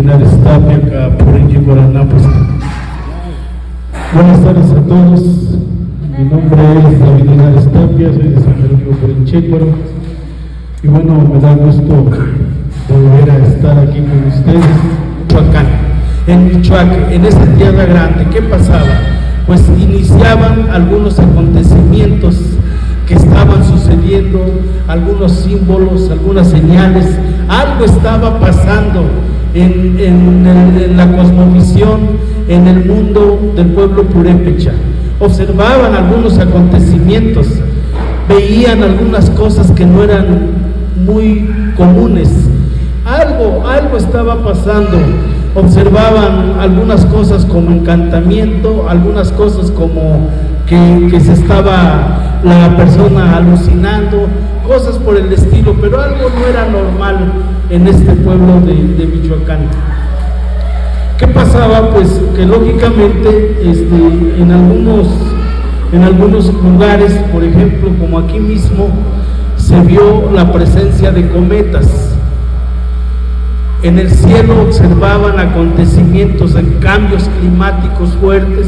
Linares Tapia, acá por Paraná. Pues, buenas tardes a todos. Mi nombre es David Linares Tapia, soy de San Jerónimo Porinchecuaro. Y bueno, me da gusto volver a estar aquí con ustedes. En Michoacán, en esa tierra grande. ¿Qué pasaba? Pues iniciaban algunos acontecimientos que estaban sucediendo, algunos símbolos, algunas señales. Algo estaba pasando en la cosmovisión, en el mundo del pueblo purépecha. Observaban algunos acontecimientos, veían algunas cosas que no eran muy comunes. Algo estaba pasando. Observaban algunas cosas como encantamiento, algunas cosas como que se estaba la persona alucinando, cosas por el estilo, pero algo no era normal en este pueblo de Michoacán. ¿Qué pasaba? Pues que lógicamente en algunos lugares, por ejemplo, como aquí mismo, se vio la presencia de cometas. En el cielo observaban acontecimientos de cambios climáticos fuertes.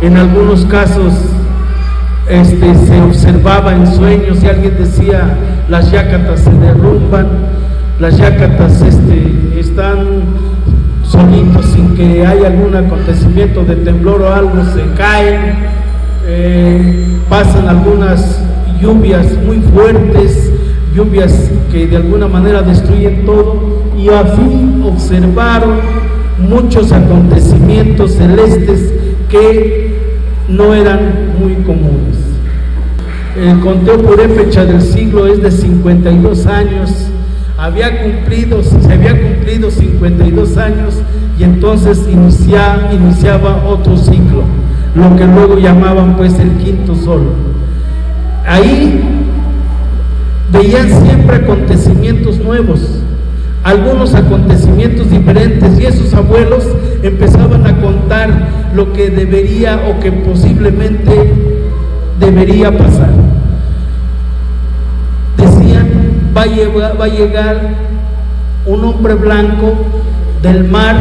En algunos casos se observaba en sueños y alguien decía: las yácatas se derrumban, las yácatas están solitos sin que haya algún acontecimiento de temblor o algo, se caen, pasan algunas lluvias muy fuertes, lluvias que de alguna manera destruyen todo. Y así observaron muchos acontecimientos celestes que no eran muy comunes. El conteo purépecha del siglo es de 52 años, se había cumplido 52 años y entonces iniciaba otro ciclo, lo que luego llamaban pues el quinto sol. Ahí veían siempre acontecimientos nuevos, algunos acontecimientos diferentes, y esos abuelos empezaban a contar lo que debería o que posiblemente debería pasar. Decían: va a llegar un hombre blanco del mar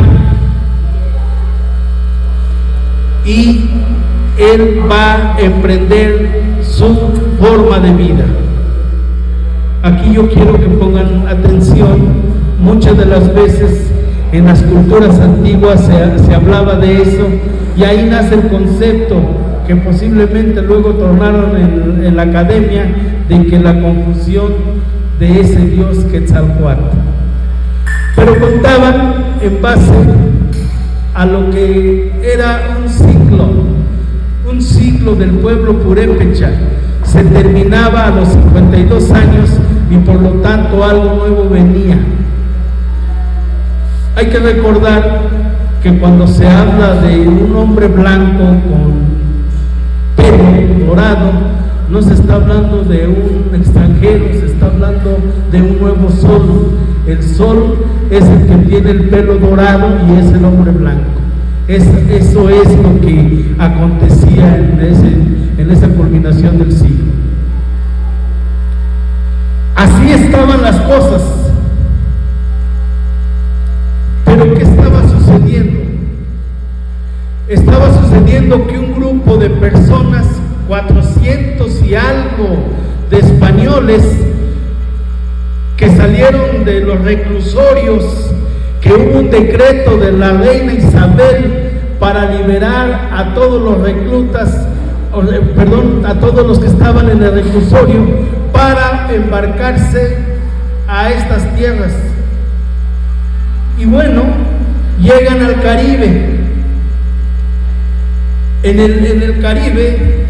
y él va a emprender su forma de vida. Aquí yo quiero que pongan atención. Muchas de las veces en las culturas antiguas se hablaba de eso, y ahí nace el concepto que posiblemente luego tornaron en la academia, de que la confusión de ese dios Quetzalcóatl. Pero contaban en base a lo que era un ciclo del pueblo purépecha. Se terminaba a los 52 años y por lo tanto algo nuevo venía. Hay que recordar que cuando se habla de un hombre blanco con pelo dorado, no se está hablando de un extranjero, se está hablando de un nuevo sol. El sol es el que tiene el pelo dorado y es el hombre blanco. Eso es lo que acontecía en esa culminación del siglo. Así estaban las cosas. Pero ¿qué estaba sucediendo? Estaba sucediendo que un grupo de personas, 400 y algo de españoles, que salieron de los reclusorios, que hubo un decreto de la reina Isabel para liberar a todos los reclutas, a todos los que estaban en el reclusorio, para embarcarse a estas tierras. Y bueno, llegan al Caribe. En el Caribe,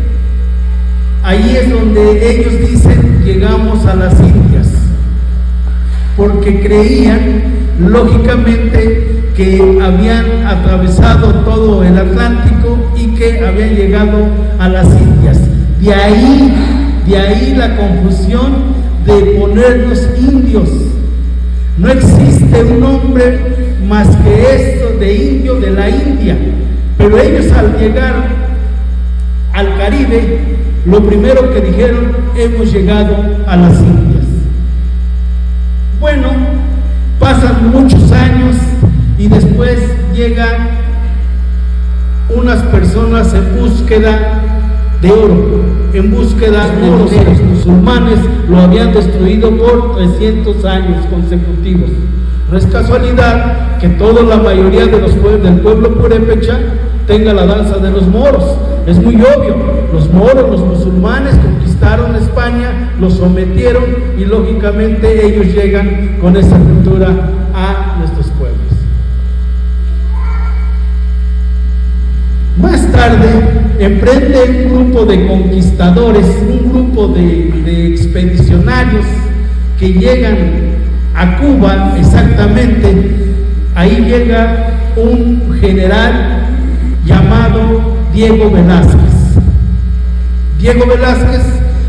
ahí es donde ellos dicen: llegamos a las Indias, porque creían lógicamente que habían atravesado todo el Atlántico y que habían llegado a las Indias. De ahí la confusión de ponernos indios. No existe un nombre más que esto de indio, de la India. Pero ellos, al llegar al Caribe, lo primero que dijeron: hemos llegado a las Indias. Bueno, pasan muchos años, y después llegan unas personas en búsqueda de oro, en búsqueda de oro. Los musulmanes lo habían destruido por 300 años consecutivos. No es casualidad que la mayoría de los del pueblo purépecha tenga la danza de los moros. Es muy obvio, los moros, los musulmanes conquistaron España, los sometieron y lógicamente ellos llegan con esa cultura a nuestros pueblos. Más tarde emprende un grupo de conquistadores, un grupo de expedicionarios que llegan a Cuba, exactamente. Ahí llega un general llamado Diego Velázquez. Diego Velázquez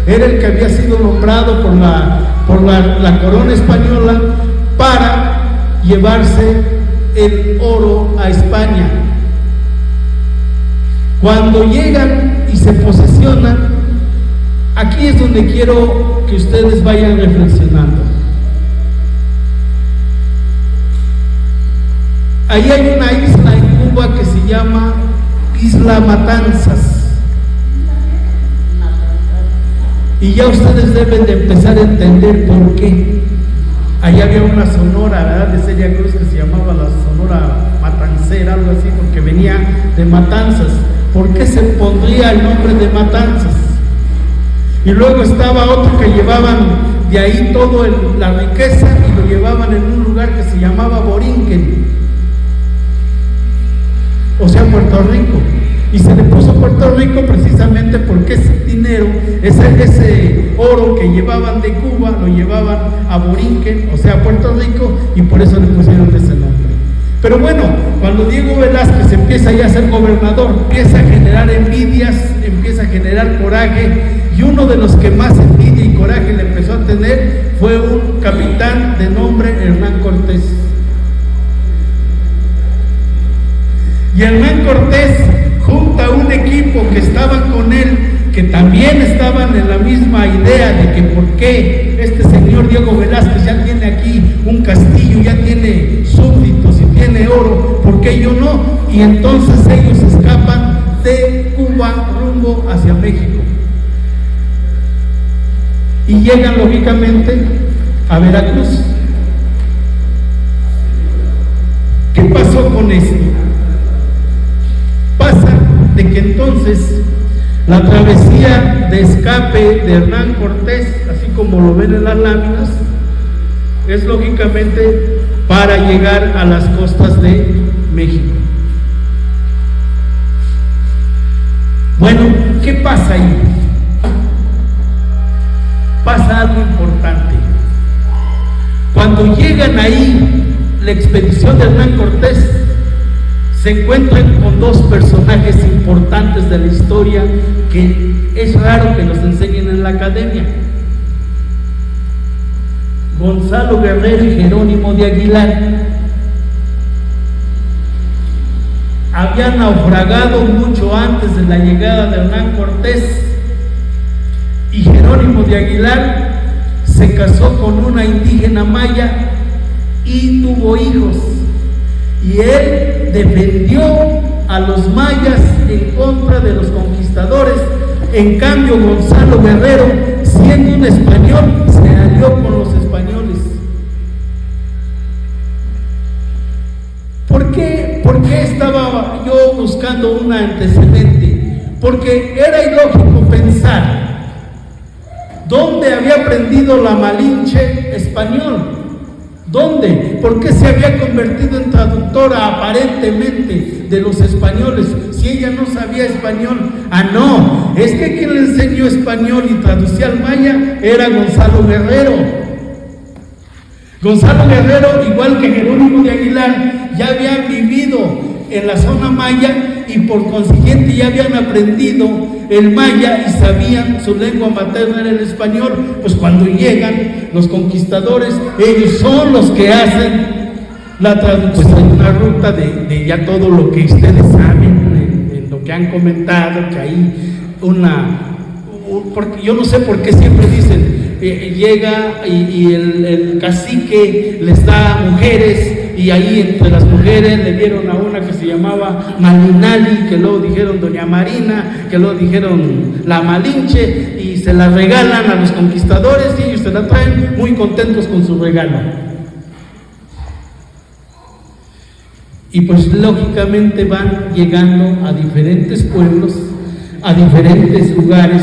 era el que había sido nombrado por la corona española para llevarse el oro a España. Cuando llegan y se posesionan, aquí es donde quiero que ustedes vayan reflexionando. Ahí hay una isla en Cuba que se llama Isla Matanzas. Y ya ustedes deben de empezar a entender por qué. Allá había una sonora, ¿verdad?, de Celia Cruz, que se llamaba la Sonora Matancera, algo así, porque venía de Matanzas. ¿Por qué se pondría el nombre de Matanzas? Y luego estaba otro que llevaban de ahí toda la riqueza y lo llevaban en un lugar que se llamaba Borinquen, o sea, Puerto Rico. Y se le puso Puerto Rico precisamente porque ese dinero, ese oro que llevaban de Cuba, lo llevaban a Borinquen, o sea, a Puerto Rico, y por eso le pusieron ese nombre. Pero bueno, cuando Diego Velázquez empieza ya a ser gobernador, empieza a generar envidias, empieza a generar coraje, y uno de los que más envidia y coraje le empezó a tener fue un capitán de nombre Hernán Cortés. Y Hernán Cortés junta a un equipo que estaban con él, que también estaban en la misma idea de que por qué este señor Diego Velázquez ya tiene aquí un castillo, ya tiene súbditos y tiene oro, ¿por qué yo no? Y entonces ellos escapan de Cuba rumbo hacia México y llegan lógicamente a Veracruz. ¿Qué pasó con esto? Pasa de que entonces la travesía de escape de Hernán Cortés, así como lo ven en las láminas, es lógicamente para llegar a las costas de México. Bueno, ¿qué pasa ahí? Pasa algo importante. Cuando llegan ahí, la expedición de Hernán Cortés, se encuentran con dos personajes importantes de la historia que es raro que los enseñen en la academia: Gonzalo Guerrero y Jerónimo de Aguilar. Habían naufragado mucho antes de la llegada de Hernán Cortés, y Jerónimo de Aguilar se casó con una indígena maya y tuvo hijos, y él defendió a los mayas en contra de los conquistadores. En cambio, Gonzalo Guerrero, siendo un español, se alió con los españoles. ¿Por qué estaba yo buscando un antecedente? Porque era ilógico pensar dónde había aprendido la Malinche español. ¿Dónde? ¿Por qué se había convertido en traductora aparentemente de los españoles si ella no sabía español? Ah, no, es que quien le enseñó español y traducía al maya era Gonzalo Guerrero. Gonzalo Guerrero, igual que Jerónimo de Aguilar, ya habían vivido en la zona maya y por consiguiente ya habían aprendido el maya y sabían su lengua materna era el español. Pues cuando llegan los conquistadores, ellos son los que hacen la traducción, pues una ruta de ya todo lo que ustedes saben, de lo que han comentado, que hay porque yo no sé por qué siempre dicen, llega y el cacique les da mujeres y ahí entre las mujeres le dieron a una que se llamaba Malinali, que luego dijeron Doña Marina, que luego dijeron la Malinche, y se la regalan a los conquistadores y ellos se la traen muy contentos con su regalo. Y pues lógicamente van llegando a diferentes pueblos, a diferentes lugares,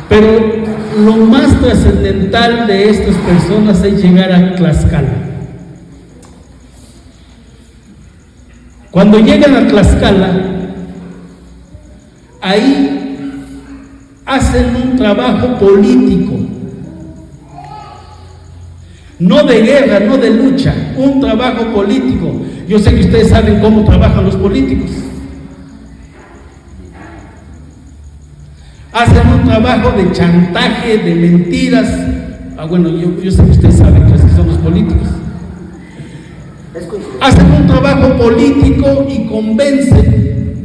pero lo más trascendental de estas personas es llegar a Tlaxcala. Cuando llegan a Tlaxcala, ahí hacen un trabajo político, no de guerra, no de lucha, un trabajo político. Yo sé que ustedes saben cómo trabajan los políticos. Hacen un trabajo de chantaje, de mentiras. Bueno, yo sé que ustedes saben que así son los políticos. Hacen un trabajo político y convencen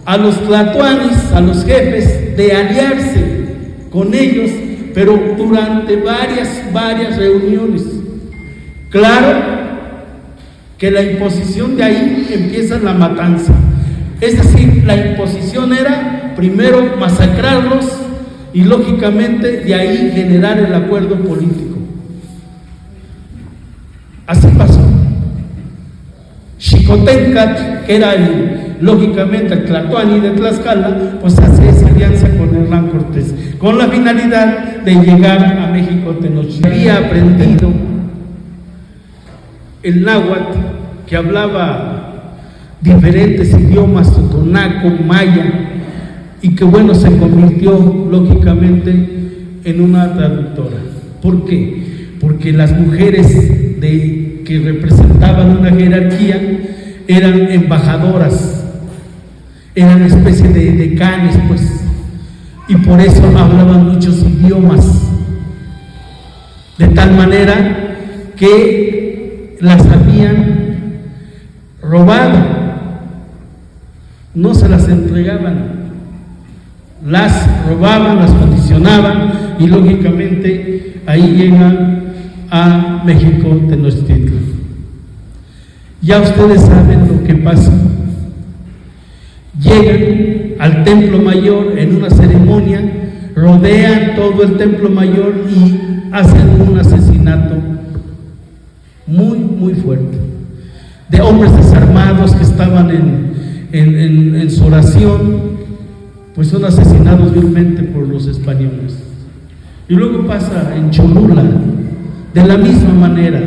a los tlatoanis, a los jefes, de aliarse con ellos, pero durante varias reuniones. Claro que la imposición de ahí empieza la matanza. Es decir, la imposición era primero masacrarlos y lógicamente de ahí generar el acuerdo político. Así pasó. Xicoténcatl, que era lógicamente el tlatoani de Tlaxcala, pues hace esa alianza con Hernán Cortés, con la finalidad de llegar a México Tenochtitlan. Había aprendido el náhuatl, que hablaba diferentes idiomas, totonaco, maya, y que bueno, se convirtió lógicamente en una traductora. ¿Por qué? Porque las mujeres que representaban una jerarquía eran embajadoras, eran especie de decanes, pues, y por eso hablaban muchos idiomas, de tal manera que las habían robado, no se las entregaban, las robaban, las condicionaban, y lógicamente ahí llegan a México Tenochtitlan. Ya ustedes saben lo que pasa. Llegan al Templo Mayor en una ceremonia, rodean todo el Templo Mayor y hacen un asesinato muy fuerte de hombres desarmados que estaban en su oración, pues son asesinados vilmente por los españoles. Y luego pasa en Cholula, de la misma manera.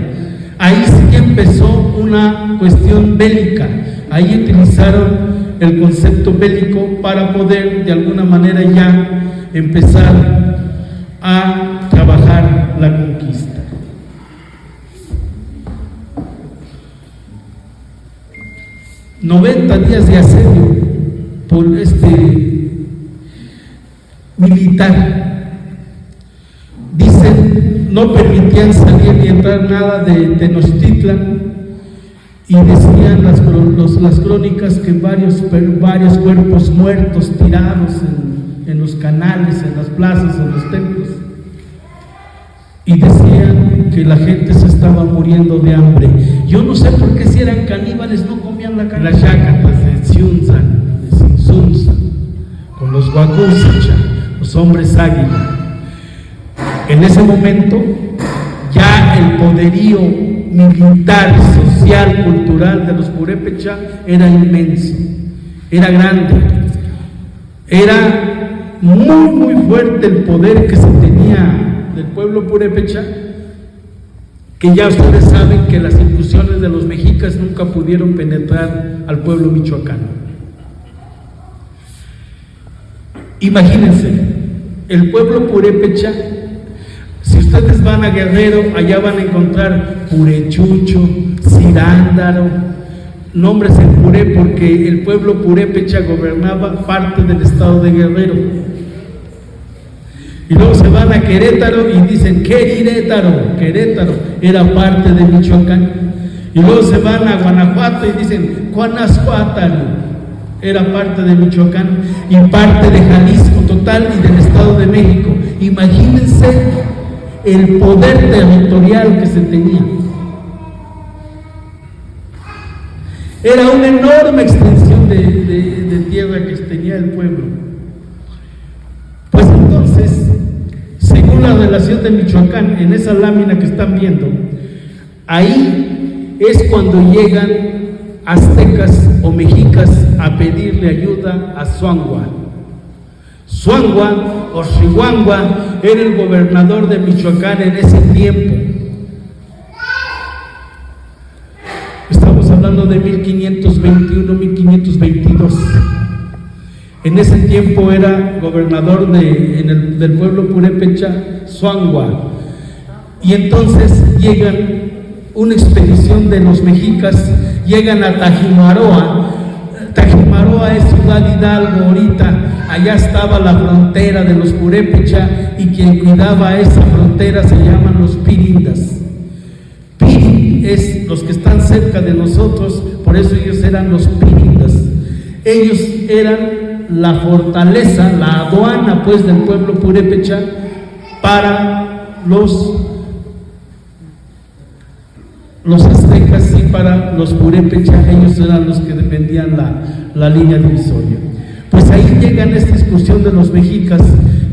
Ahí sí empezó una cuestión bélica, ahí utilizaron el concepto bélico para poder de alguna manera ya empezar a trabajar la conquista. $90 días de asedio por militar. Dicen, no permitían salir ni entrar nada de Tenochtitlan, y decían las crónicas que varios cuerpos muertos tirados en los canales, en las plazas, en los templos, y decían que la gente se estaba muriendo de hambre. Yo no sé por qué, si eran caníbales, no comían la carne. Las yacatas de Xiunzan, de Sinsunza, con los Guacusacha, los hombres águila. En ese momento ya el poderío militar, social, cultural de los purépecha era inmenso, era grande, era muy fuerte el poder que se tenía del pueblo purépecha, que ya ustedes saben que las incursiones de los mexicas nunca pudieron penetrar al pueblo michoacano. Imagínense, el pueblo purépecha, si ustedes van a Guerrero, allá van a encontrar purechucho, cirándaro, nombres en puré, porque el pueblo purépecha gobernaba parte del estado de Guerrero. Y luego se van a Querétaro y dicen Querétaro, Querétaro era parte de Michoacán. Y luego se van a Guanajuato y dicen Guanajuato, era parte de Michoacán y parte de Jalisco total y del Estado de México. Imagínense el poder territorial que se tenía. Era una enorme extensión de tierra que tenía el pueblo. Pues entonces, según la relación de Michoacán, en esa lámina que están viendo, ahí es cuando llegan aztecas o mexicas a pedirle ayuda a Zuangua. Zuangua o Xihuangua era el gobernador de Michoacán en ese tiempo. Estamos hablando de 1521, 1522. En ese tiempo era gobernador del pueblo purépecha, Zuangua. Y entonces llegan una expedición de los mexicas, llegan a Tajimaroa. Tajimaroa es Ciudad Hidalgo ahorita, allá estaba la frontera de los purépecha y quien cuidaba esa frontera se llaman los pirindas. Pirin es los que están cerca de nosotros, por eso ellos eran los pirindas. Ellos eran la fortaleza, la aduana pues del pueblo purépecha para los aztecas y para los purépecha. Ellos eran los que defendían la línea divisoria. Pues ahí llegan esta excursión de los mexicas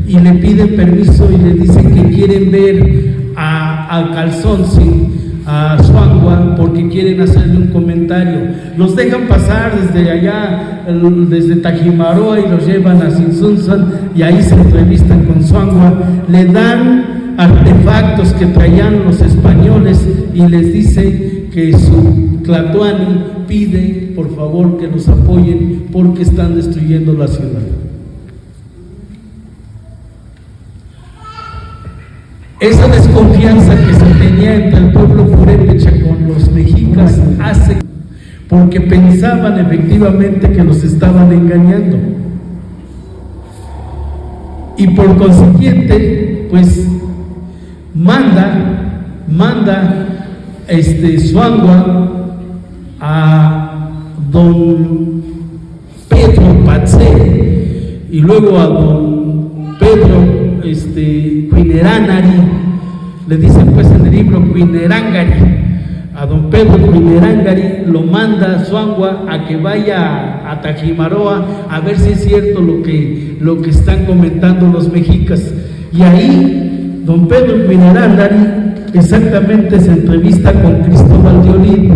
y le piden permiso y le dicen que quieren ver al Calzonsi, a Zuangua, porque quieren hacerle un comentario. Los dejan pasar desde allá, desde Tajimaroa, y los llevan a Sinsunzan y ahí se entrevistan con Zuangua. Le dan artefactos que traían los españoles y les dice que su Tlatoani pide por favor que los apoyen porque están destruyendo la ciudad. Esa desconfianza que se tenía entre el pueblo purépecha con los mexicas hace porque pensaban efectivamente que los estaban engañando. Y por consiguiente, pues manda Zuangua a don Pedro Patzé y luego a don Pedro Cuineránari, le dicen pues en el libro Cuinerangari, a don Pedro Cuinerangari lo manda Zuangua a que vaya a Tajimaroa a ver si es cierto lo que están comentando los mexicas. Y ahí don Pedro Cuinerangari exactamente se entrevista con Cristóbal de Olid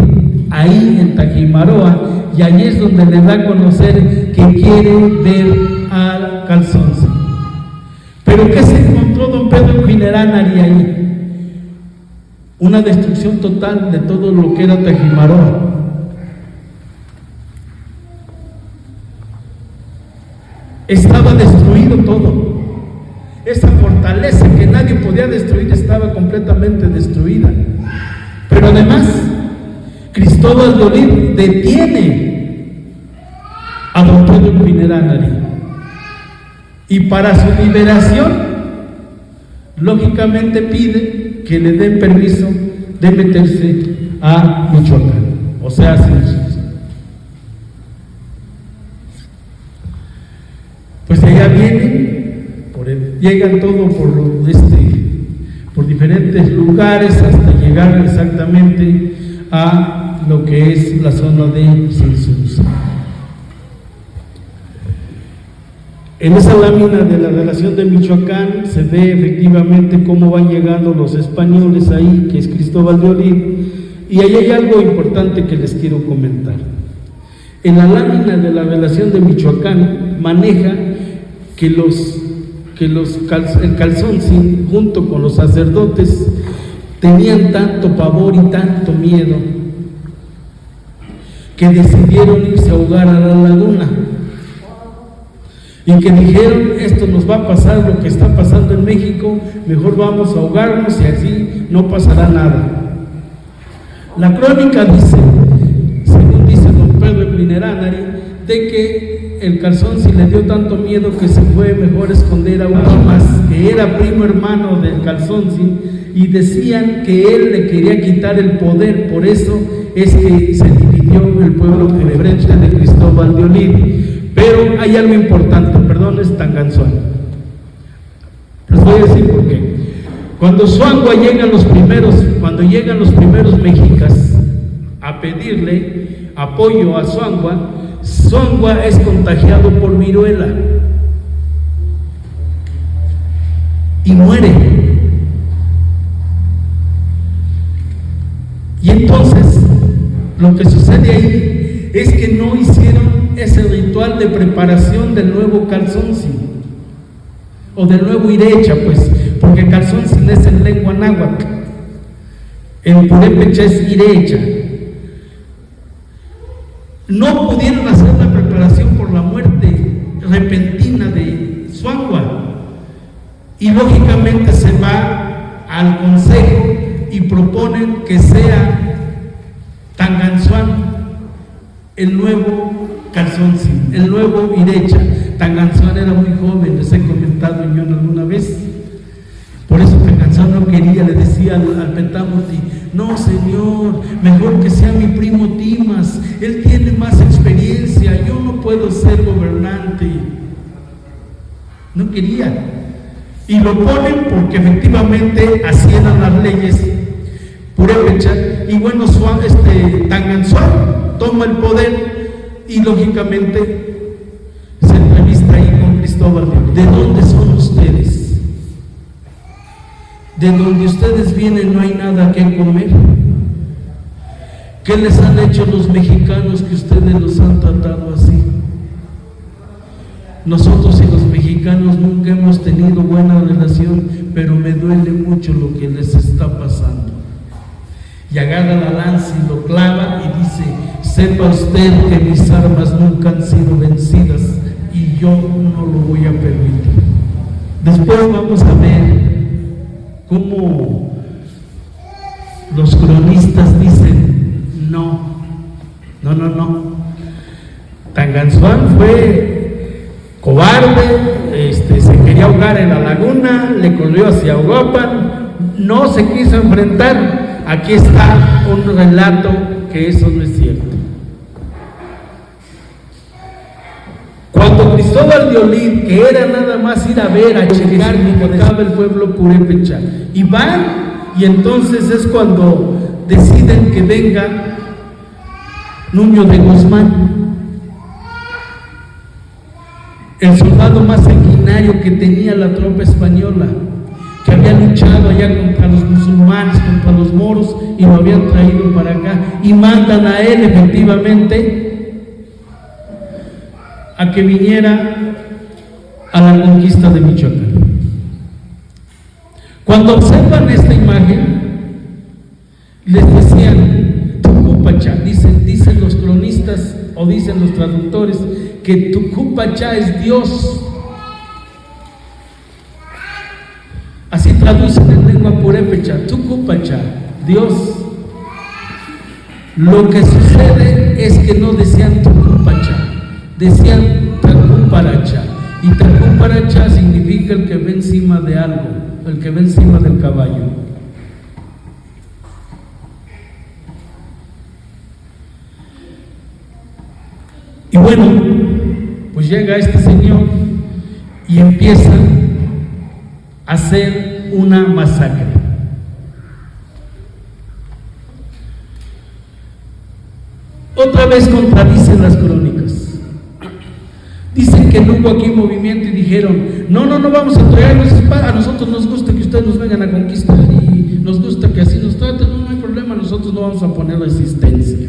ahí en Tajimaroa, y ahí es donde le da a conocer que quiere ver al Calzonsi. Pero ¿qué se encontró don Pedro Cuineránari ahí? Una destrucción total de todo lo que era Tajimaroa. Estaba destruido todo. Esa fortaleza que nadie podía destruir estaba completamente destruida. Pero además, Cristóbal de Olid detiene a don Pedro Cuineránari. Y para su liberación, lógicamente pide que le den permiso de meterse a Michoacán, o sea, pues allá vienen, llegan todo por diferentes lugares hasta llegar exactamente a lo que es la zona de Sinsunza. En esa lámina de la relación de Michoacán se ve efectivamente cómo van llegando los españoles ahí, que es Cristóbal de Olid, y ahí hay algo importante que les quiero comentar. En la lámina de la relación de Michoacán maneja que el Calzonsi junto con los sacerdotes tenían tanto pavor y tanto miedo que decidieron irse a ahogar a la laguna. Y que dijeron, esto nos va a pasar lo que está pasando en México, mejor vamos a ahogarnos y así no pasará nada. La crónica dice, según dice don Pedro Cuineránari, de que el Calzonsi le dio tanto miedo que se fue mejor a esconder a uno más, que era primo hermano del Calzonsi, y decían que él le quería quitar el poder, por eso es que se dividió el pueblo purépecha de Cristóbal de Olid. Pero hay algo importante, perdón, es Tanganzuan. Les voy a decir por qué. Cuando Zuangua llegan los primeros mexicas a pedirle, apoyo a Zuangua, Zuangua es contagiado por viruela y muere. Y entonces lo que sucede ahí es que no hicieron ese ritual de preparación del nuevo calzoncillo o del nuevo irecha, pues, porque calzoncillo es en lengua náhuatl, en purépecha es irecha. No pudieron hacer la preparación por la muerte repentina de Zuangua y lógicamente se va al consejo y proponen que sea Tanganzuan el nuevo calzoncillo, el nuevo irecha. Tanganzuan era muy joven, les he comentado yo alguna vez. Por eso Tanganzuan no quería, le decía al Pentámuti: no señor, mejor que sea mi primo Timas, él tiene más experiencia, yo no puedo ser gobernante. No quería. Y lo ponen porque efectivamente así eran las leyes purépecha. Y bueno, Tanganzuan toma el poder y lógicamente se entrevista ahí con Cristóbal. ¿De dónde son ustedes? De donde ustedes vienen no hay nada que comer. ¿Qué les han hecho los mexicanos que ustedes los han tratado así? Nosotros y los mexicanos nunca hemos tenido buena relación, pero me duele mucho lo que les está pasando. Y agarra la lanza y lo clava y dice: sepa usted que mis armas nunca han sido vencidas y yo no lo voy a permitir. Después vamos a ver cómo los cronistas dicen: no. Tanganzuan fue cobarde, se quería ahogar en la laguna, le corrió hacia Uruapan, no se quiso enfrentar. Aquí está un relato que eso no es cierto. Cuando Cristóbal de Olid, que era nada más ir a ver, a checar cómo estaba el pueblo purépecha, y van, y entonces es cuando deciden que venga Nuño de Guzmán, el soldado más sanguinario que tenía la tropa española, que había luchado allá contra los musulmanes, contra los moros, y lo habían traído para acá, y mandan a él efectivamente a que viniera a la conquista de Michoacán. Cuando observan esta imagen, les decían Tucupachá, dicen los cronistas o dicen los traductores que Tucupachá es Dios. Así traducen en lengua purépecha, Tucupachá, Dios. Lo que sucede es que no decían Tucupachá, decían Tacuparacha. Y Tacuparacha significa el que ve encima de algo, el que ve encima del caballo. Y bueno, pues llega este señor y empieza a hacer una masacre. Otra vez contradicen las crónicas. Dicen que no hubo aquí movimiento y dijeron: no vamos a entregarnos espada, a nosotros nos gusta que ustedes nos vengan a conquistar y nos gusta que así nos traten, no hay problema, nosotros no vamos a poner resistencia.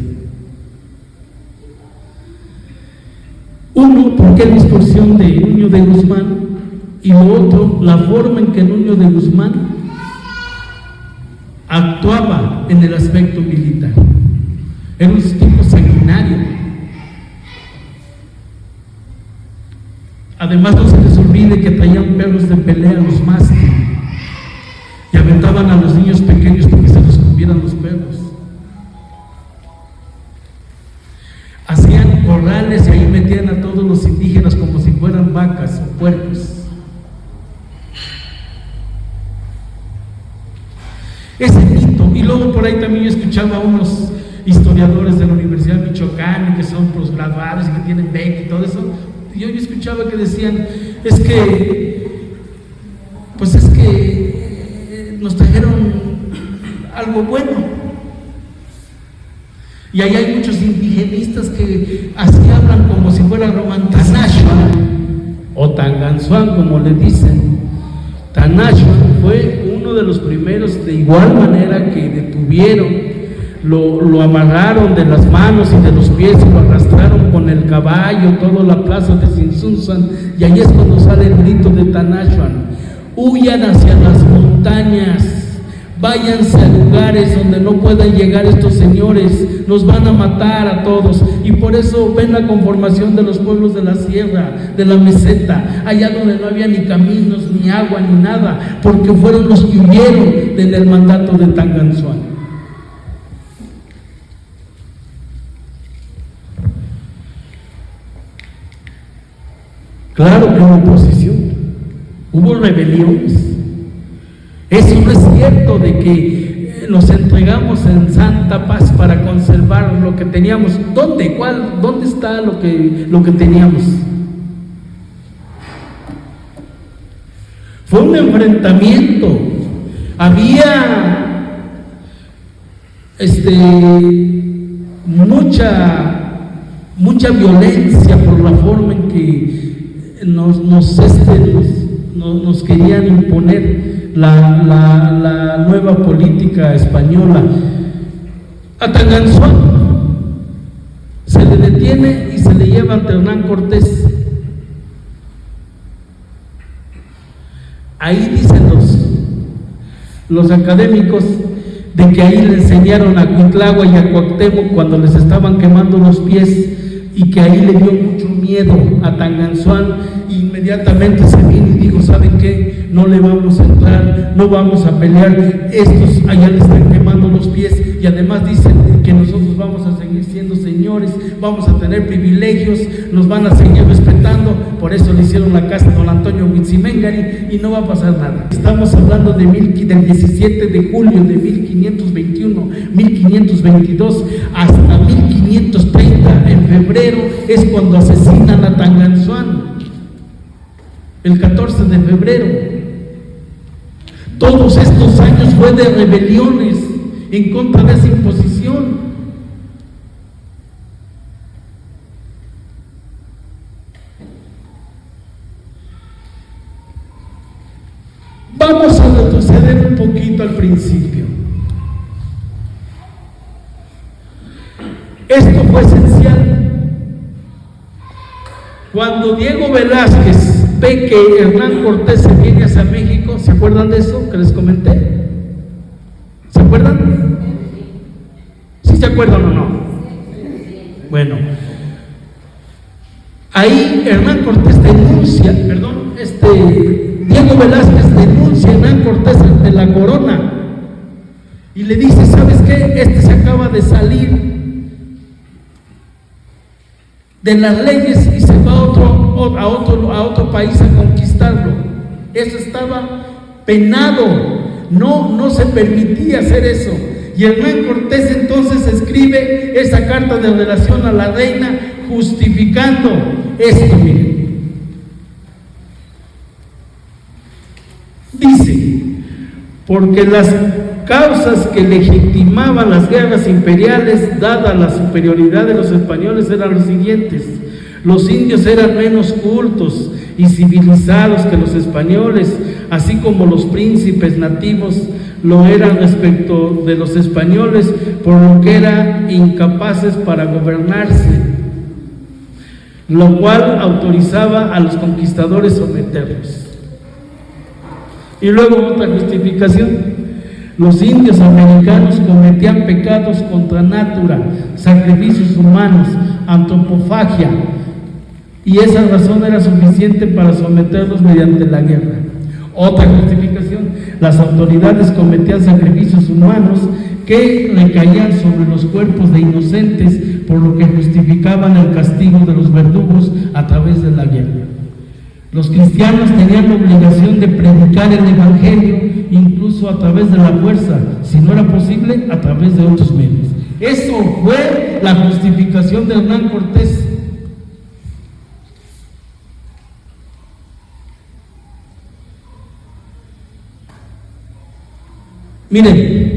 Uno, porque es la distorsión de Nuño de Guzmán, y lo otro, la forma en que Nuño de Guzmán actuaba en el aspecto militar. Era un tipo sanguinario. Además, no se les olvide que traían perros de pelea los mástil y aventaban a los niños pequeños para que se los comieran los perros. Hacían corrales y ahí metían a todos los indígenas como si fueran vacas o puercos. Ese mito. Y luego por ahí también yo escuchaba a unos historiadores de la Universidad de Michoacán que son posgraduados y que tienen beca y todo eso. Yo escuchaba que decían: es que nos trajeron algo bueno. Y ahí hay muchos indigenistas que así hablan como si fuera Tanashua o Tanganzuan, como le dicen. Tanashua fue uno de los primeros, de igual manera que detuvieron, lo amarraron de las manos y de los pies y lo arrastraron con el caballo, toda la plaza de Sinsunzan, y ahí es cuando sale el grito de Tanashua: huyan hacia las montañas, váyanse a lugares donde no puedan llegar estos señores, nos van a matar a todos. Y por eso ven la conformación de los pueblos de la sierra, de la meseta, allá donde no había ni caminos, ni agua, ni nada, porque fueron los que huyeron del mandato de Tanganzuan. Claro que hubo oposición, hubo rebeliones. Eso no es cierto de que nos entregamos en santa paz para conservar lo que teníamos. ¿Dónde? ¿Dónde está lo que teníamos? Fue un enfrentamiento. Había mucha violencia por la forma en que nos querían imponer la nueva política española. A Tanganzuan se le detiene y se le lleva ante Hernán Cortés. Ahí dicen los académicos de que ahí le enseñaron a Cuitlagua y a Cuauhtémoc cuando les estaban quemando los pies, y que ahí le dio mucho miedo a Tanganzuan, y inmediatamente se vino y dijo: ¿saben qué? No le vamos a entrar, no vamos a pelear, estos allá le están quemando los pies, y además dicen que nosotros vamos a seguir siendo señores, vamos a tener privilegios, nos van a seguir respetando. Por eso le hicieron la casa a don Antonio Huitzimengari y no va a pasar nada. Estamos hablando del 17 de julio de 1521, 1522 hasta 1530, en febrero es cuando asesinan a Tanganzuan, el 14 de febrero. Todos estos años fue de rebeliones en contra de esa imposición. Vamos a retroceder un poquito al principio. Esto fue esencial. Cuando Diego Velázquez ve que Hernán Cortés se viene hacia México, ¿se acuerdan de eso que les comenté? ¿Se acuerdan? ¿Sí se acuerdan o no? Bueno, ahí Hernán Cortés denuncia, Diego Velázquez denuncia a Hernán Cortés ante la corona y le dice: ¿sabes qué? Se acaba de salir de las leyes y se va a otro país a conquistarlo. Eso estaba penado, no se permitía hacer eso. Y Hernán Cortés entonces escribe esa carta de relación a la reina justificando esto. Miren, dice: porque las causas que legitimaban las guerras imperiales, dada la superioridad de los españoles, eran los siguientes: los indios eran menos cultos y civilizados que los españoles, así como los príncipes nativos lo eran respecto de los españoles, por lo que eran incapaces para gobernarse, lo cual autorizaba a los conquistadores someterlos. Y luego otra justificación: los indios americanos cometían pecados contra natura, sacrificios humanos, antropofagia, y esa razón era suficiente para someterlos mediante la guerra. Otra justificación: las autoridades cometían sacrificios humanos que recaían sobre los cuerpos de inocentes, por lo que justificaban el castigo de los verdugos a través de la guerra. Los cristianos tenían la obligación de predicar el evangelio, incluso a través de la fuerza, si no era posible, a través de otros medios. Eso fue la justificación de Hernán Cortés. Miren,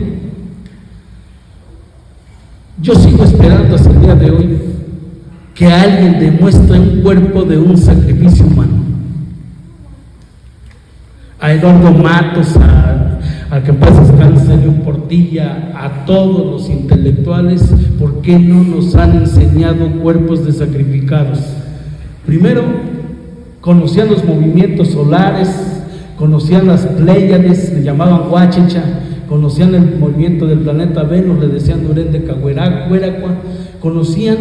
Yo sigo esperando hasta el día de hoy que alguien demuestre un cuerpo de un sacrificio humano. A Eduardo Matos, a que en paz descanse, Sergio Portilla, a todos los intelectuales, ¿por qué no nos han enseñado cuerpos de sacrificados? Primero, conocían los movimientos solares, conocían las Pléyades, le llamaban Huachicha, conocían el movimiento del planeta Venus, le decían Durén de Cahueracua, conocían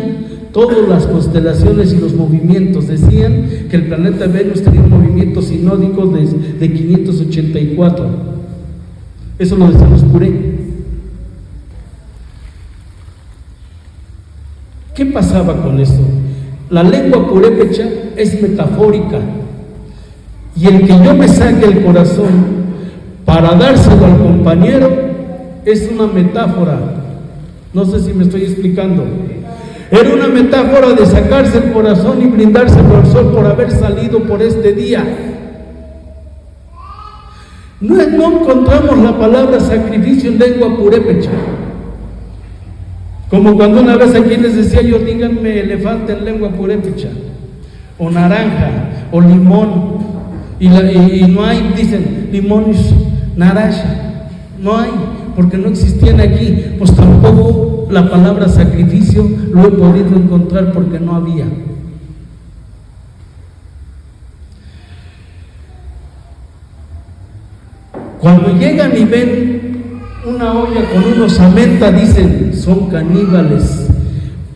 todas las constelaciones y los movimientos. Decían que el planeta Venus tenía un movimiento sinódico de 584. Eso lo decían los Puré. ¿Qué pasaba con esto? La lengua purépecha es metafórica, y el que yo me saque el corazón para dárselo al compañero es una metáfora. No sé si me estoy explicando. Era una metáfora de sacarse el corazón y brindárselo al sol por haber salido por este día. No encontramos la palabra sacrificio en lengua purépecha. Como cuando una vez aquí les decía yo, díganme elefante en lengua purépecha, o naranja, o limón, y no hay, dicen limón naranja, no hay, porque no existían aquí. Pues tampoco la palabra sacrificio lo he podido encontrar porque no había. Cuando llegan y ven una olla con una osamenta, dicen, son caníbales,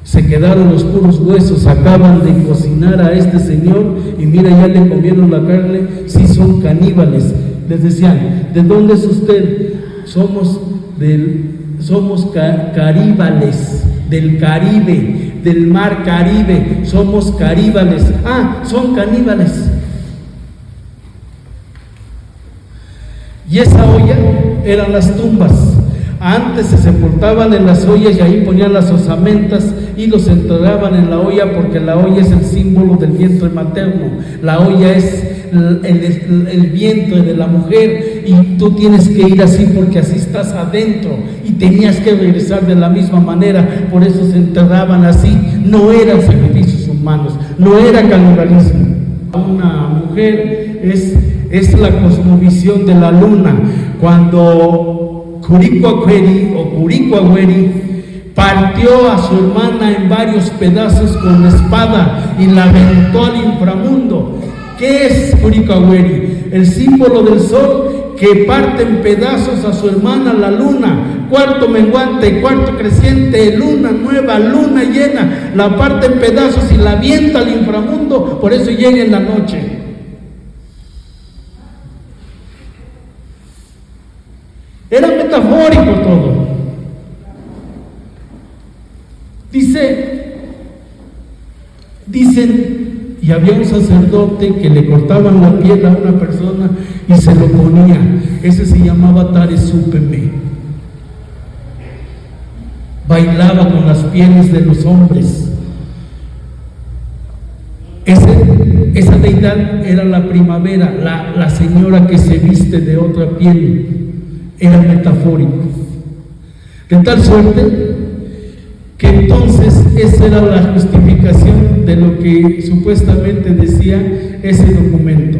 se quedaron los puros huesos, acaban de cocinar a este señor y mira, ya le comieron la carne, sí son caníbales. Les decían, ¿de dónde es usted? Somos caríbales, del Caribe, del mar Caribe, somos caríbales. Ah, son caníbales. Y esa olla eran las tumbas. Antes se sepultaban en las ollas y ahí ponían las osamentas y los enterraban en la olla, porque la olla es el símbolo del vientre materno. La olla es el vientre de la mujer, y tú tienes que ir así porque así estás adentro, y tenías que regresar de la misma manera. Por eso se enterraban así. No eran sacrificios humanos, no era canibalismo. Una mujer es la cosmovisión de la luna. Cuando Curicoahueri partió a su hermana en varios pedazos con la espada y la aventó al inframundo. ¿Qué es Curicoahueri? El símbolo del sol que parte en pedazos a su hermana la luna. Cuarto menguante, cuarto creciente, luna nueva, luna llena, la parte en pedazos y la avienta al inframundo. Por eso llega en la noche. Era metafórico todo. Dicen, y había un sacerdote que le cortaban la piel a una persona y se lo ponía. Ese se llamaba Taresúpeme. Bailaba con las pieles de los hombres. Esa deidad era la primavera, la señora que se viste de otra piel. Era metafórico. De tal suerte que entonces esa era la justificación de lo que supuestamente decía ese documento.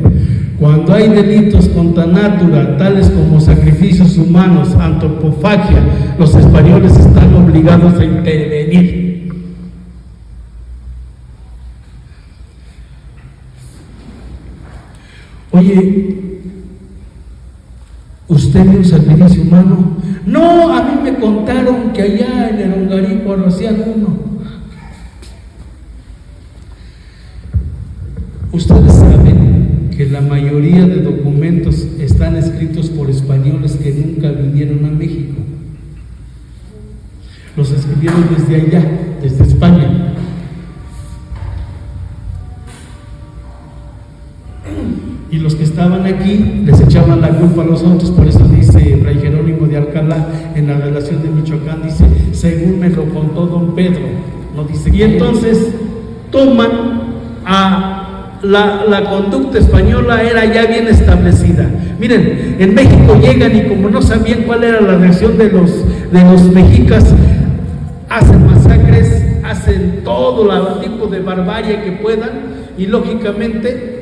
Cuando hay delitos contra natura, tales como sacrificios humanos, antropofagia, los españoles están obligados a intervenir. Oye, ¿usted vio un sacrificio humano? No, a mí me contaron que allá en el Hongarico hacían uno. Ustedes saben que la mayoría de documentos están escritos por españoles que nunca vinieron a México. Los escribieron desde allá, desde España. Y los que estaban aquí les echaban la culpa a los otros. Por eso dice Fray Jerónimo de Alcalá en la relación de Michoacán, dice, según me lo contó don Pedro, no dice. Y entonces toman a la conducta española, era ya bien establecida. Miren, en México llegan y como no sabían cuál era la reacción de los mexicas, hacen masacres, hacen todo tipo de barbarie que puedan, y lógicamente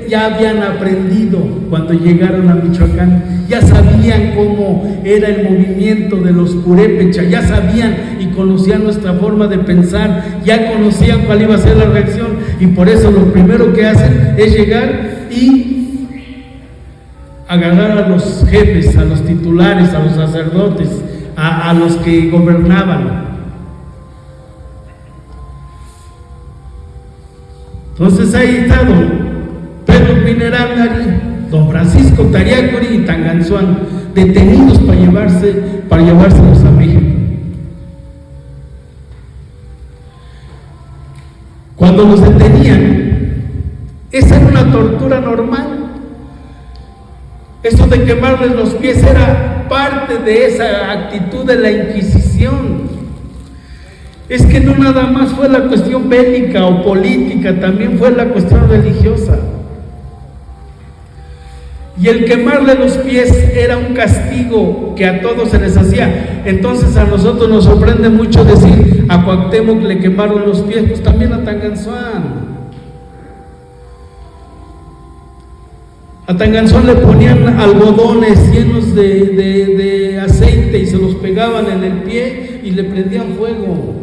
ya habían aprendido cuando llegaron a Michoacán, ya sabían cómo era el movimiento de los purépechas, ya sabían y conocían nuestra forma de pensar, ya conocían cuál iba a ser la reacción, y por eso lo primero que hacen es llegar y agarrar a los jefes, a los titulares, a los sacerdotes, a los que gobernaban. Entonces ahí está don Pedro Pinerándari, don Francisco Tariacuri y Tanganzuán, detenidos para llevárselos a México. Cuando los detenían, esa era una tortura normal. Eso de quemarles los pies era parte de esa actitud de la Inquisición. Es que no nada más fue la cuestión bélica o política, también fue la cuestión religiosa. Y el quemarle los pies era un castigo que a todos se les hacía. Entonces a nosotros nos sorprende mucho decir, a Cuauhtémoc le quemaron los pies, pues también a Tanganzuán. A Tanganzuán le ponían algodones llenos de aceite y se los pegaban en el pie y le prendían fuego.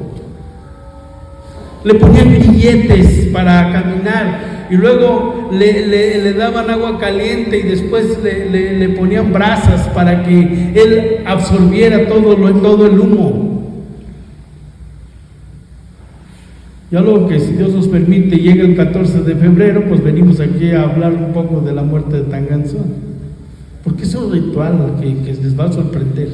Le ponían grilletes para caminar y luego le daban agua caliente y después le ponían brasas para que él absorbiera todo el humo. Ya luego que, si Dios nos permite, llega el 14 de febrero, pues venimos aquí a hablar un poco de la muerte de Tanganzuán, porque es un ritual que les va a sorprender.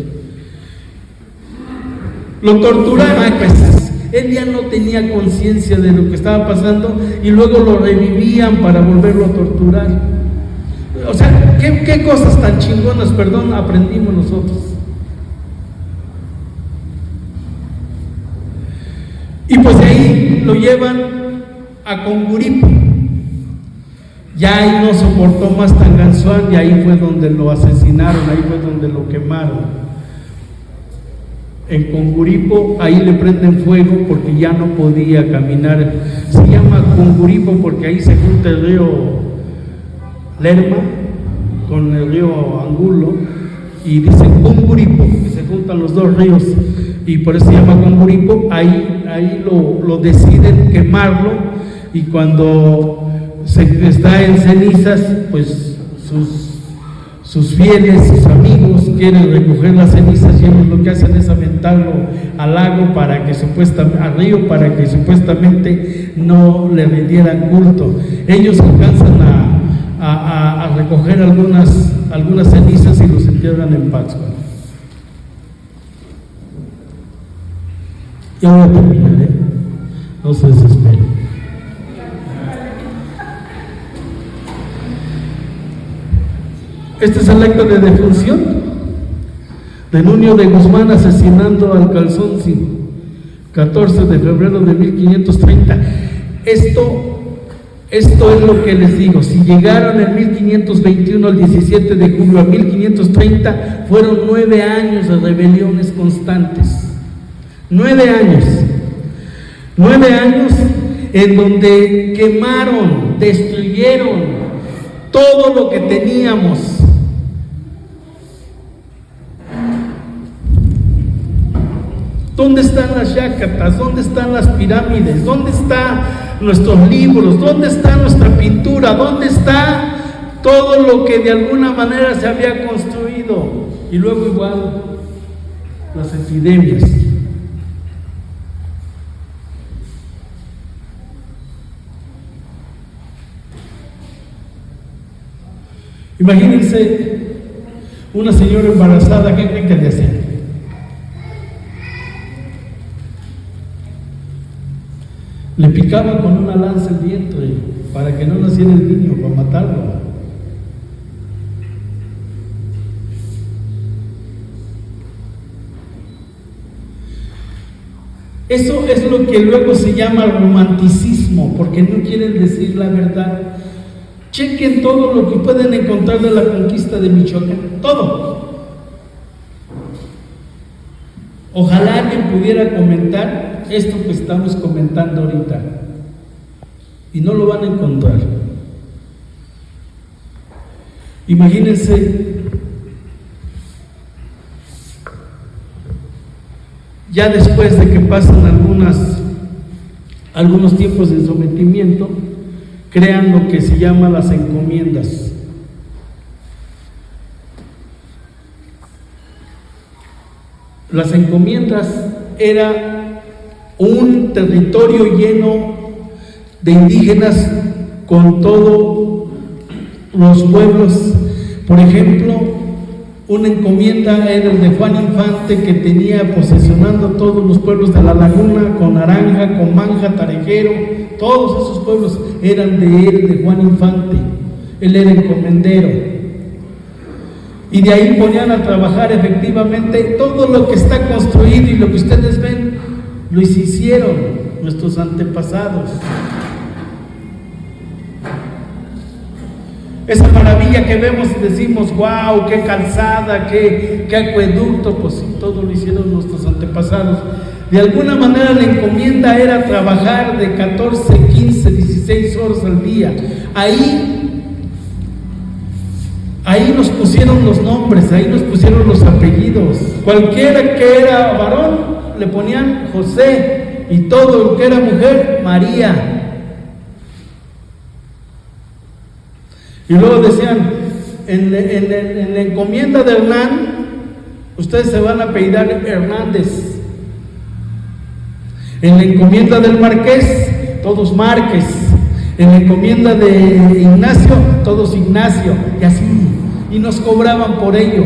Lo torturaban, pues él ya no tenía conciencia de lo que estaba pasando y luego lo revivían para volverlo a torturar. O sea, ¿qué cosas tan chingonas, aprendimos nosotros? Y pues de ahí lo llevan a Conguripo. Ya ahí no soportó más Tanganzuán y ahí fue donde lo asesinaron, ahí fue donde lo quemaron. En Conguripo, ahí le prenden fuego porque ya no podía caminar. Se llama Conguripo porque ahí se junta el río Lerma con el río Angulo y dice Conguripo, que se juntan los dos ríos y por eso se llama Conguripo. Ahí lo deciden quemarlo y cuando está en cenizas, pues sus fieles, sus amigos quieren recoger las cenizas y ellos lo que hacen es aventarlo al lago al río para que supuestamente no le rindieran culto. Ellos alcanzan a recoger algunas cenizas y los entierran en Pátzcuaro. Ya voy a terminar, no se desesperen. Este es el acto de defunción de Nuño de Guzmán asesinando al Calzonsi, 14 de febrero de 1530. Esto es lo que les digo. Si llegaron en 1521 al 17 de julio a 1530, fueron 9 años de rebeliones constantes. 9 años. 9 años en donde quemaron, destruyeron todo lo que teníamos. ¿Dónde están las yácatas? ¿Dónde están las pirámides? ¿Dónde están nuestros libros? ¿Dónde está nuestra pintura? ¿Dónde está todo lo que de alguna manera se había construido? Y luego igual las epidemias. Imagínense una señora embarazada, ¿qué creen que le hacían? Le picaban con una lanza el vientre para que no naciera el niño, para matarlo. Eso es lo que luego se llama romanticismo, porque no quieren decir la verdad. Chequen todo lo que pueden encontrar de la conquista de Michoacán, todo. Ojalá alguien pudiera comentar esto que estamos comentando ahorita, y no lo van a encontrar. Imagínense, ya después de que pasan algunos tiempos de sometimiento, crean lo que se llama las encomiendas. Las encomiendas era un territorio lleno de indígenas con todos los pueblos. Por ejemplo, una encomienda era el de Juan Infante, que tenía posesionando todos los pueblos de la laguna, con Naranja, con Manja, Tarejero, todos esos pueblos eran de él, de Juan Infante. Él era encomendero. Y de ahí ponían a trabajar efectivamente todo lo que está construido, y lo que ustedes ven, lo hicieron nuestros antepasados. Esa maravilla que vemos y decimos, wow, qué calzada, qué acueducto, pues sí, todo lo hicieron nuestros antepasados. De alguna manera la encomienda era trabajar de 14, 15, 16 horas al día. Ahí nos pusieron los nombres, ahí nos pusieron los apellidos. Cualquiera que era varón le ponían José, y todo el que era mujer, María. Y luego decían, en la encomienda de Hernán, ustedes se van a apellidar Hernández. En la encomienda del Marqués, todos Márquez. En la encomienda de Ignacio, todos Ignacio. Y así, y nos cobraban por ello.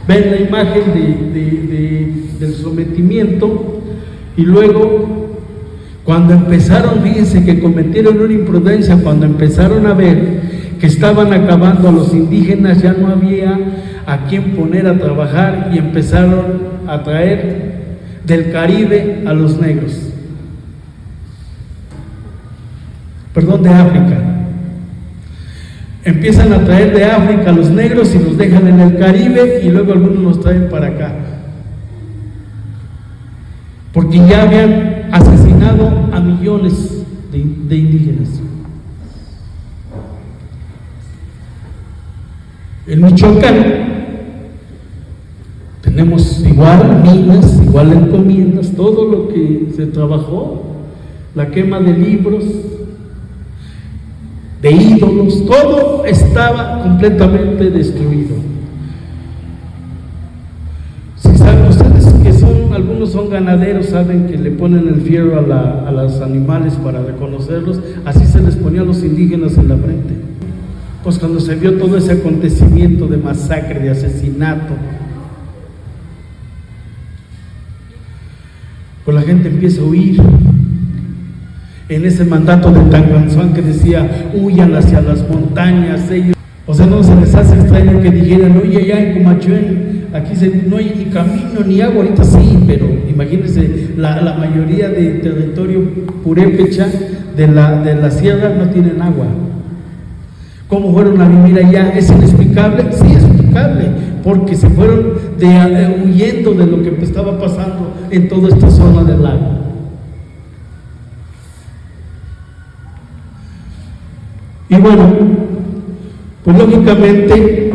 Ven la imagen del sometimiento. Y luego, cuando empezaron, fíjense que cometieron una imprudencia, cuando empezaron a ver que estaban acabando a los indígenas, ya no había a quién poner a trabajar, y empezaron a traer del Caribe a los negros, de África. Empiezan a traer de África a los negros y los dejan en el Caribe, y luego algunos los traen para acá, porque ya habían asesinado a millones de indígenas. En Michoacán tenemos igual minas, igual encomiendas, todo lo que se trabajó, la quema de libros, de ídolos, todo estaba completamente destruido. Si saben ustedes que algunos son ganaderos, saben que le ponen el fierro a los animales para reconocerlos, así se les ponía a los indígenas en la frente. Pues cuando se vio todo ese acontecimiento de masacre, de asesinato, pues la gente empieza a huir. En ese mandato de Tanganzuán que decía, huyan hacia las montañas, ellos, o sea, no se les hace extraño que dijeran, oye, allá en Comachuén, aquí no hay ni camino ni agua. Ahorita sí, pero imagínense, la mayoría de territorio purépecha de la sierra no tienen agua. ¿Cómo fueron a vivir allá? ¿Es inexplicable? Sí, es explicable, porque se fueron huyendo de lo que estaba pasando en toda esta zona del lago. Y bueno, pues lógicamente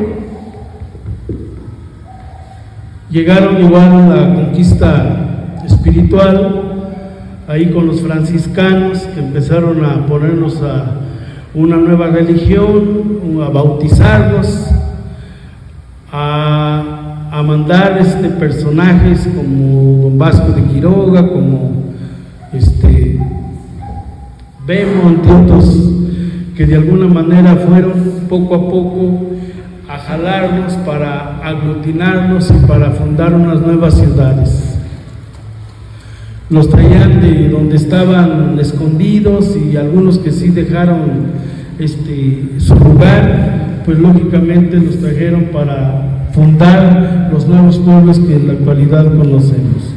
llegaron igual a la conquista espiritual, ahí con los franciscanos, que empezaron a ponernos a una nueva religión, a bautizarnos, a mandar personajes como Don Vasco de Quiroga, como Bemo, entre otros, que de alguna manera fueron poco a poco a jalarnos para aglutinarnos y para fundar unas nuevas ciudades. Los traían de donde estaban escondidos, y algunos que sí dejaron su lugar, pues lógicamente los trajeron para fundar los nuevos pueblos que en la actualidad conocemos.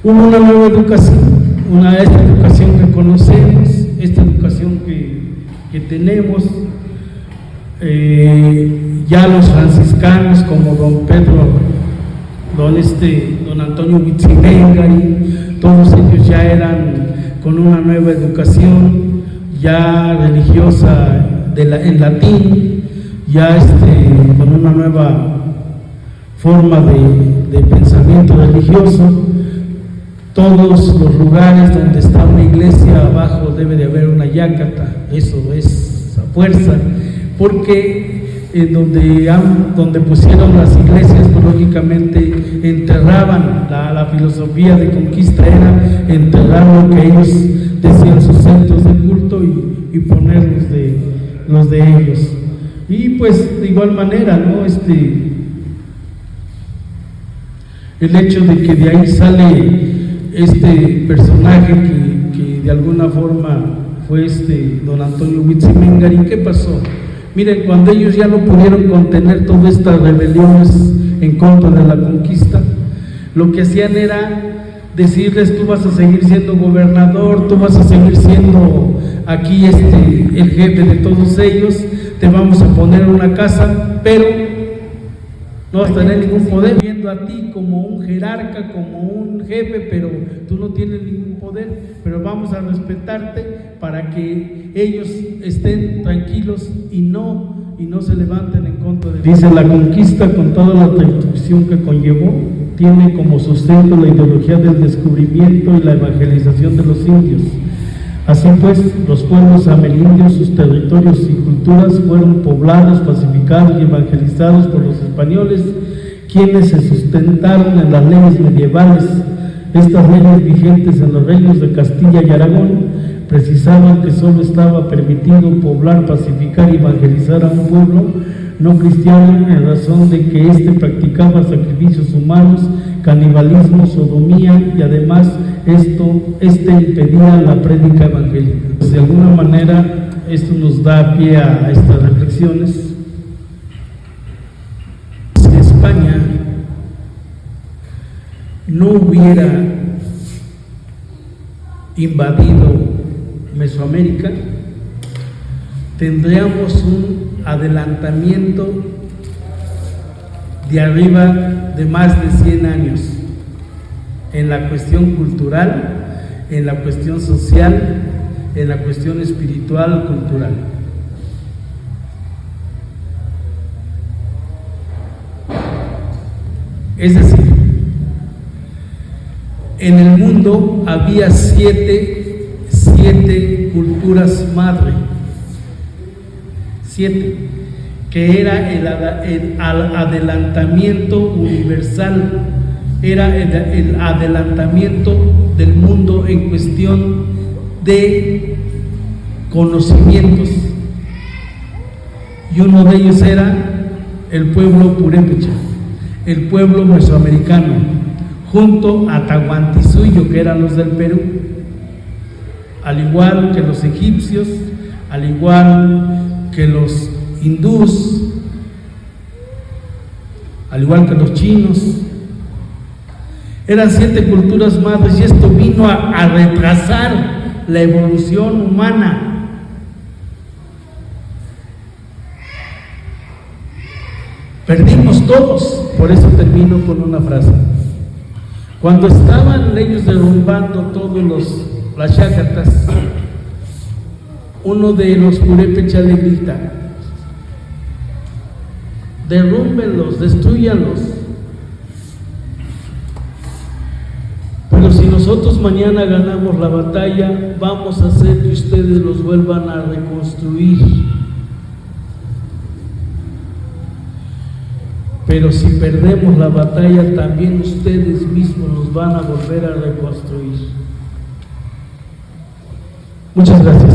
Hubo una nueva educación. esta educación que conocemos, esta educación que tenemos. Ya los franciscanos como don Pedro, don Antonio Huitzimengari, todos ellos ya eran con una nueva educación ya religiosa en latín, ya con una nueva forma de pensamiento religioso. Todos los lugares donde está una iglesia, abajo debe de haber una yácata, eso es a fuerza, porque donde pusieron las iglesias, pues, lógicamente enterraban la filosofía de conquista, era enterrar lo que ellos decían sus centros de culto y poner los de ellos. Y pues de igual manera, ¿no? El hecho de que de ahí sale este personaje que de alguna forma fue don Antonio Huitzimengari. ¿Qué pasó? Miren, cuando ellos ya no pudieron contener todas estas rebeliones en contra de la conquista, lo que hacían era decirles: tú vas a seguir siendo gobernador, tú vas a seguir siendo aquí el jefe de todos ellos, te vamos a poner una casa, pero no vas a tener ningún poder, viendo a ti como un jerarca, como un jefe, pero tú no tienes ningún poder, pero vamos a respetarte para que ellos estén tranquilos y no se levanten en contra de... Dice: la conquista, con toda la destrucción que conllevó, tiene como sustento la ideología del descubrimiento y la evangelización de los indios. Así pues, los pueblos amerindios, sus territorios y culturas fueron poblados, pacificados y evangelizados por los españoles, quienes se sustentaron en las leyes medievales. Estas leyes vigentes en los reinos de Castilla y Aragón precisaban que solo estaba permitido poblar, pacificar y evangelizar a un pueblo no cristiano, en razón de que éste practicaba sacrificios humanos, canibalismo, sodomía, y además este impedía la prédica evangélica. Pues de alguna manera esto nos da pie a estas reflexiones. Si España no hubiera invadido Mesoamérica, tendríamos un adelantamiento de arriba de más de 100 años en la cuestión cultural, en la cuestión social, en la cuestión espiritual, cultural. Es decir, en el mundo había siete culturas madre, 7, que era el adelantamiento universal, era el adelantamiento del mundo en cuestión de conocimientos, y uno de ellos era el pueblo purépecha, el pueblo mesoamericano, junto a Tahuantinsuyo, que eran los del Perú, al igual que los egipcios, al igual que los hindús, al igual que los chinos. Eran 7 culturas madres, y esto vino a retrasar la evolución humana. Perdimos todos. Por eso termino con una frase. Cuando estaban ellos derrumbando todos las yácatas, uno de los purépechas le grita: derrúmbenlos, destruyanlos. Pero si nosotros mañana ganamos la batalla, vamos a hacer que ustedes los vuelvan a reconstruir. Pero si perdemos la batalla, también ustedes mismos nos van a volver a reconstruir. Muchas gracias.